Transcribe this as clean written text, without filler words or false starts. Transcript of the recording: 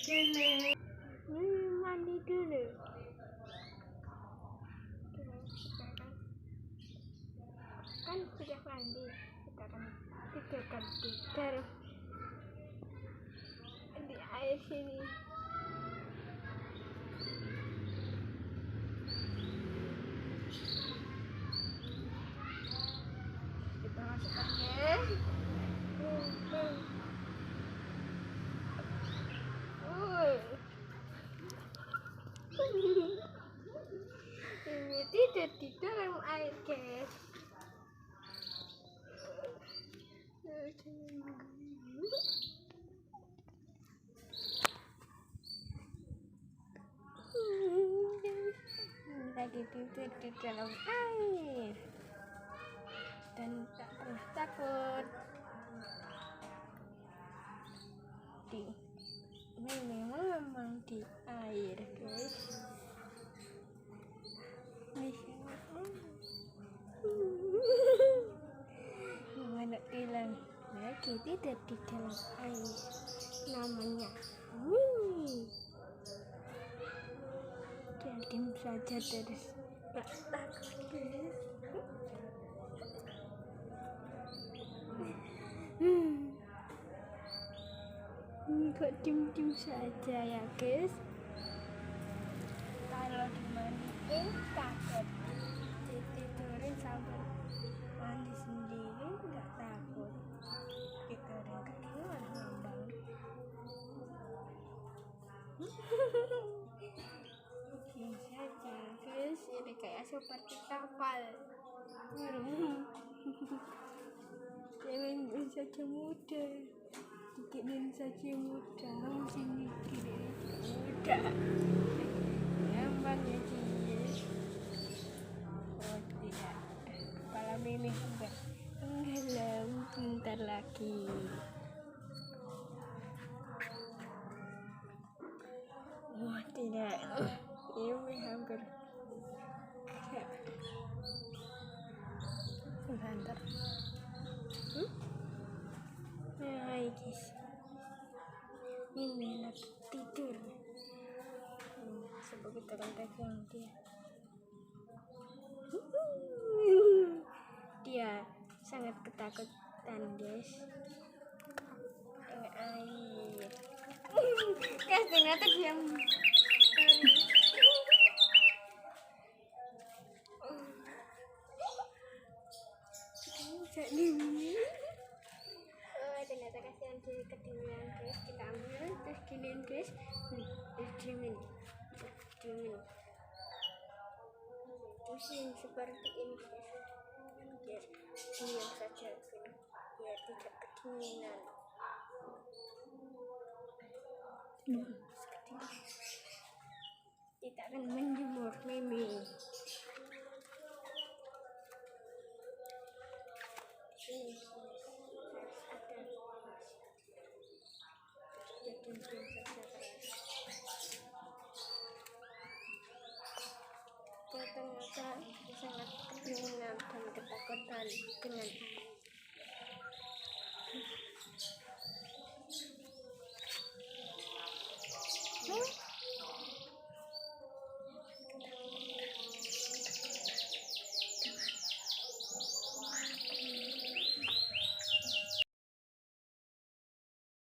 sini. Mandi dulu. Kan sudah mandi, kita akan tidur di air sini. Kita masukkannya. Ini tidak di dalam air, guys. Lagi tidur di dalam air dan tak pernah takut. Memang di air, guys. Mana bilang lagi tidak di dalam air, namanya diam saja terus tak takut. Kok diem saja ya, guys? Kalau dimandiin takut, ditidurin sampai mandi sendiri nggak takut. Tidurin kaki malah ngambang. Diem saja, guys. Ini kayak seperti kapal. Jangan saja mudah. Bikin saja mudah, sini kiri mudah. Gampang ya, guys. Oh tidak, kepala Mimi sudah tenggelam bentar lagi. Oh tidak, Mimi hampir bentar. Hai guys, ini lagi tidur. Sebegitu yang dia sangat ketakutan, guys. Tengah air. Guys, ternyata dia ternyata kasihan dia kedinginan, guys. Kita ambil terus giniin, guys. Terus diemin. Pusing seperti ini, guys. Biar diam saja, biar tidak kedinginan. Kita akan menjemur Mimi. Ternyata sangat kedinginan dan ketakutan dengan